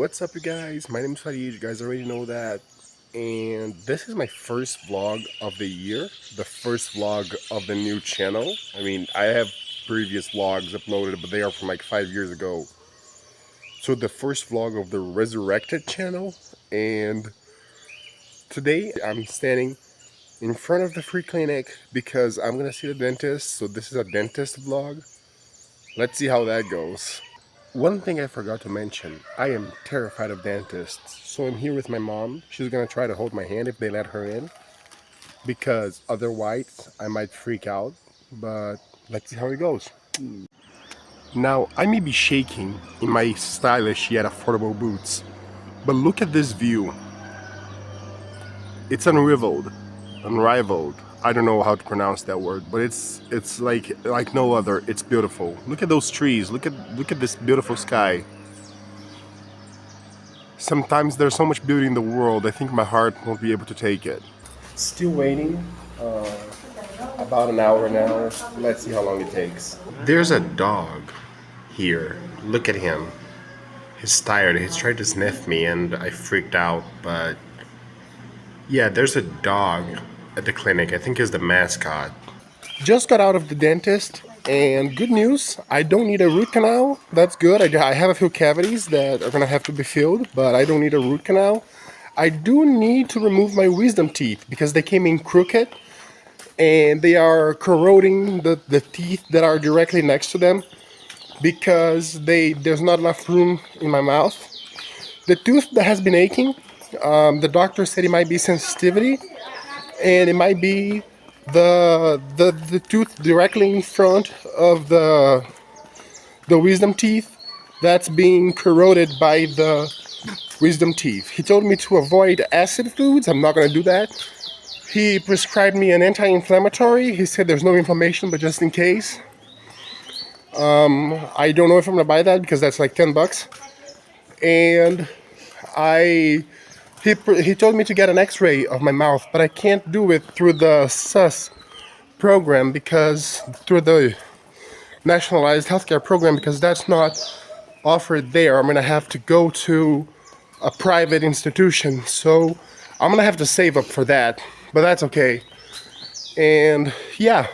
What's up, you guys? My name is Farid. You guys already know that. And this is my first vlog of the year, the first vlog of the new channel. I mean, I have previous vlogs uploaded, but they are from like 5 years ago. So the first vlog of the resurrected channel. And today I'm standing in front of the free clinic because I'm gonna see the dentist. So this is a dentist vlog. Let's see how that goes. One thing I forgot to mention, I am terrified of dentists. So I'm here with my mom. She's gonna try to hold my hand if they let her in, because otherwise I might freak out. But let's see how it goes. Now, I may be shaking in my stylish yet affordable boots, but look at this view. It's unrivaled. I don't know how to pronounce that word, but it's like no other. It's beautiful. Look at those trees. Look at this beautiful sky. Sometimes there's so much beauty in the world, I think my heart won't be able to take it. Still waiting, about an hour now. Let's see how long it takes. There's a dog here. Look at him. He's tired. He's trying to sniff me and I freaked out, but yeah, there's a dog at the clinic. I think he's the mascot. Just got out of the dentist, and good news, I don't need a root canal. That's good. I have a few cavities that are gonna have to be filled, but I don't need a root canal. I do need to remove my wisdom teeth because they came in crooked and they are corroding the teeth that are directly next to them because there's not enough room in my mouth. The tooth that has been aching, the doctor said it might be sensitivity, and it might be the tooth directly in front of the wisdom teeth that's being corroded by the wisdom teeth. He told me to avoid acid foods. I'm not going to do that. He prescribed me an anti-inflammatory. He said there's no inflammation, but just in case. I don't know if I'm going to buy that because that's like $10. And he told me to get an x-ray of my mouth, but I can't do it through the SUS program because through the nationalized healthcare program, because that's not offered there. I'm gonna have to go to a private institution, so I'm gonna have to save up for that, but that's okay. And yeah,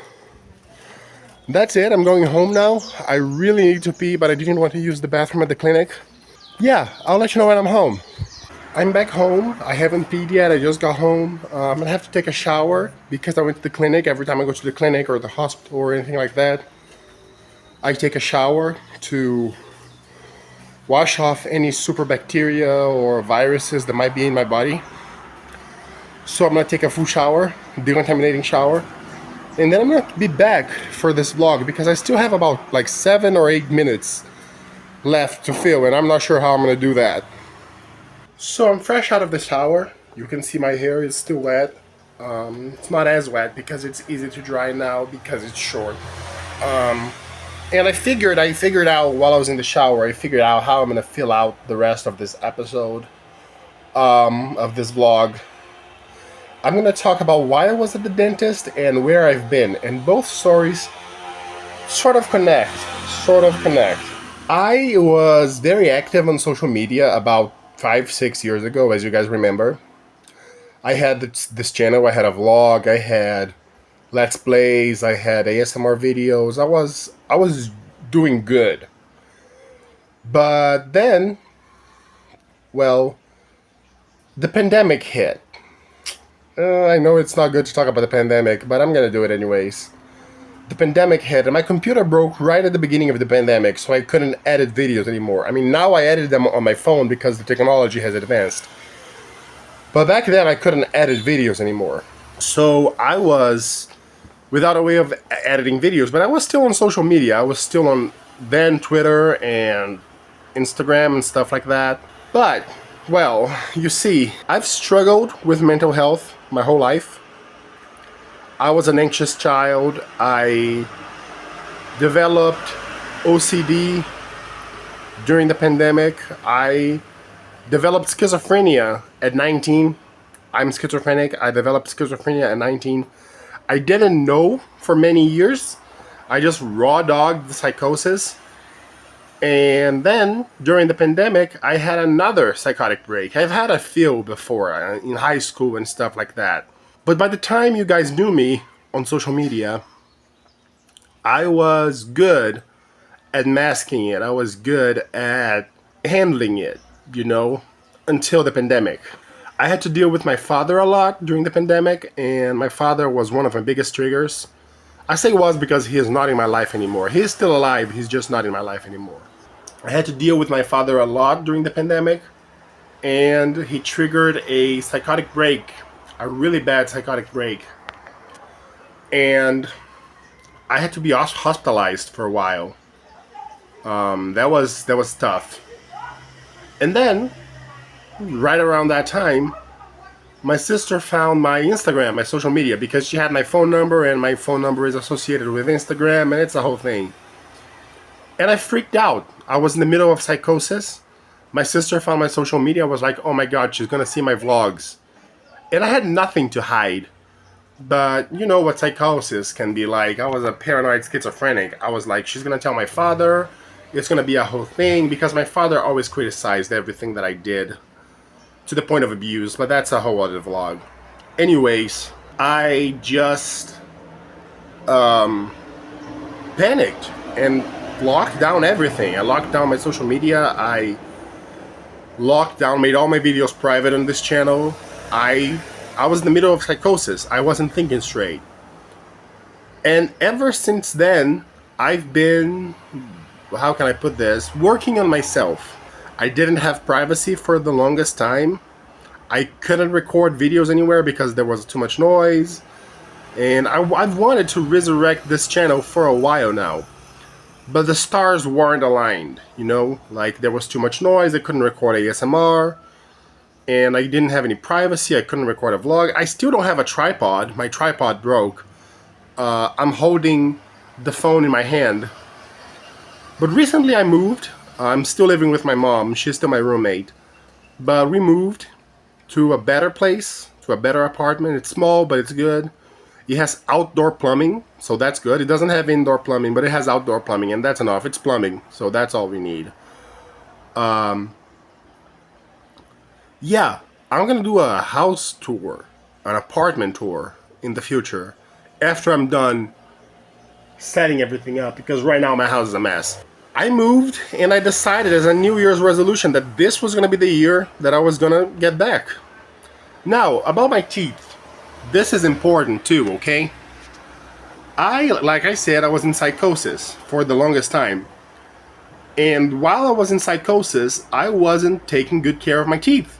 that's it. I'm going home now. I really need to pee, but I didn't want to use the bathroom at the clinic. Yeah, I'll let you know when I'm home. I'm back home. I haven't peed yet. I just got home. I'm gonna have to take a shower because I went to the clinic. Every time I go to the clinic or the hospital or anything like that, I take a shower to wash off any super bacteria or viruses that might be in my body. So I'm gonna take a full shower, decontaminating shower, and then I'm gonna be back for this vlog because I still have about like 7 or 8 minutes left to film, and I'm not sure how I'm gonna do that. So I'm fresh out of the shower. You can see my hair is still wet. It's not as wet because it's easy to dry now because it's short. And I figured out while I was in the shower, I figured out how I'm gonna fill out the rest of this episode of this vlog. I'm gonna talk about why I was at the dentist and where I've been, and both stories sort of connect. I was very active on social media about 5-6 years ago, as you guys remember. I had this channel. I had a vlog. I had Let's Plays. I had ASMR videos. I was doing good. But then, well, the pandemic hit. I know it's not good to talk about the pandemic, but I'm gonna do it anyways. The pandemic hit and my computer broke right at the beginning of the pandemic, so I couldn't edit videos anymore. I mean, now I edit them on my phone because the technology has advanced. But back then I couldn't edit videos anymore. So I was without a way of editing videos, but I was still on social media. I was still on then Twitter and Instagram and stuff like that. But, well, you see, I've struggled with mental health my whole life. I was an anxious child. I developed OCD during the pandemic. I developed schizophrenia at 19. I'm schizophrenic. I developed schizophrenia at 19. I didn't know for many years. I just raw dogged the psychosis. And then during the pandemic, I had another psychotic break. I've had a few before in high school and stuff like that. But by the time you guys knew me on social media, I was good at masking it. I was good at handling it, you know, until the pandemic. I had to deal with my father a lot during the pandemic, and my father was one of my biggest triggers. I say was because he is not in my life anymore. He is still alive, he's just not in my life anymore. I had to deal with my father a lot during the pandemic, and he triggered a psychotic break, a really bad psychotic break. And I had to be hospitalized for a while. That was tough. And then, right around that time, my sister found my Instagram, my social media, because she had my phone number, and my phone number is associated with Instagram, and it's a whole thing. And I freaked out. I was in the middle of psychosis. My sister found my social media, was like, oh my god, she's gonna see my vlogs. And I had nothing to hide. But you know what psychosis can be like. I was a paranoid schizophrenic. I was like, she's gonna tell my father. It's gonna be a whole thing, because my father always criticized everything that I did to the point of abuse, but that's a whole other vlog. Anyways, I just panicked and locked down everything. I locked down my social media. I locked down, made all my videos private on this channel. I was in the middle of psychosis. I wasn't thinking straight. And ever since then, I've been, how can I put this, working on myself. I didn't have privacy for the longest time. I couldn't record videos anywhere because there was too much noise. And I've wanted to resurrect this channel for a while now. But the stars weren't aligned, you know? Like, there was too much noise, I couldn't record ASMR. And I didn't have any privacy, I couldn't record a vlog. I still don't have a tripod, my tripod broke. I'm holding the phone in my hand. But recently I moved. I'm still living with my mom, she's still my roommate. But we moved to a better place, to a better apartment. It's small, but it's good. It has outdoor plumbing, so that's good. It doesn't have indoor plumbing, but it has outdoor plumbing, and that's enough. It's plumbing, so that's all we need. Yeah, I'm gonna do a house tour, an apartment tour in the future, after I'm done setting everything up, because right now my house is a mess. I moved, and I decided as a New Year's resolution that this was gonna be the year that I was gonna get back. Now, about my teeth. This is important too, okay? Like I said, I was in psychosis for the longest time. And while I was in psychosis, I wasn't taking good care of my teeth.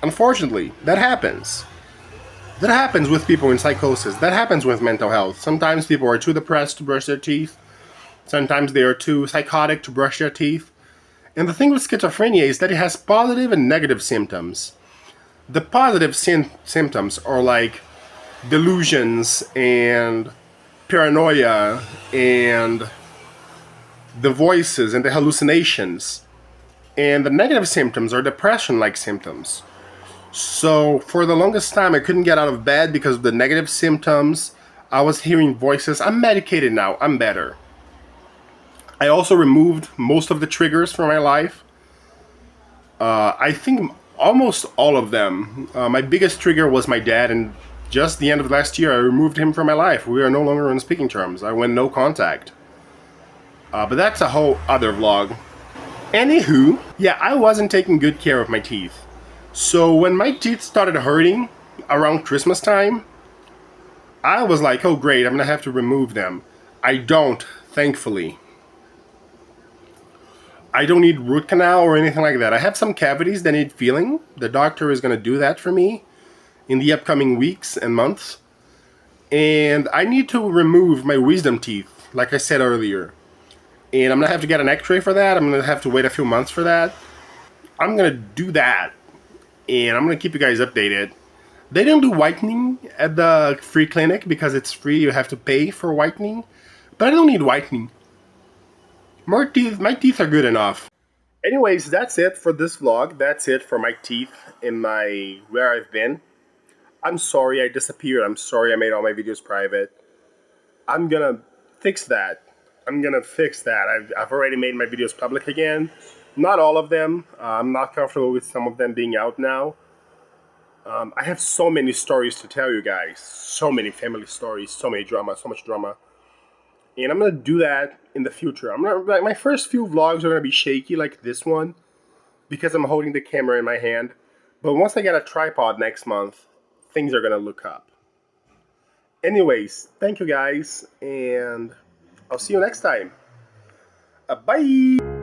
Unfortunately, that happens. That happens with people in psychosis. That happens with mental health. Sometimes people are too depressed to brush their teeth. Sometimes they are too psychotic to brush their teeth. And the thing with schizophrenia is that it has positive and negative symptoms. The positive symptoms are like delusions and paranoia and the voices and the hallucinations. And the negative symptoms are depression-like symptoms. So for the longest time, I couldn't get out of bed because of the negative symptoms. I was hearing voices. I'm medicated now. I'm better. I also removed most of the triggers from my life. I think almost all of them. My biggest trigger was my dad, and just the end of last year, I removed him from my life. We are no longer on speaking terms. I went no contact. But that's a whole other vlog. Anywho, yeah, I wasn't taking good care of my teeth. So when my teeth started hurting around Christmas time, I was like, oh great, I'm gonna have to remove them. I don't, thankfully. I don't need root canal or anything like that. I have some cavities that need filling. The doctor is gonna do that for me in the upcoming weeks and months. And I need to remove my wisdom teeth, like I said earlier. And I'm gonna have to get an x-ray for that. I'm gonna have to wait a few months for that. I'm gonna do that, and I'm gonna keep you guys updated. They don't do whitening at the free clinic because it's free. You have to pay for whitening, but I don't need whitening. My teeth are good enough. Anyways, that's it for this vlog. That's it for my teeth and my where I've been. I'm sorry I disappeared. I'm sorry I made all my videos private. I'm gonna fix that. I'm gonna fix that. I've already made my videos public again. Not all of them. I'm not comfortable with some of them being out now. I have so many stories to tell you guys. So many family stories, so many drama, so much drama. And I'm gonna do that in the future. I'm gonna like my first few vlogs are gonna be shaky like this one because I'm holding the camera in my hand. But once I get a tripod next month, things are gonna look up. Anyways, thank you guys, and I'll see you next time. Bye!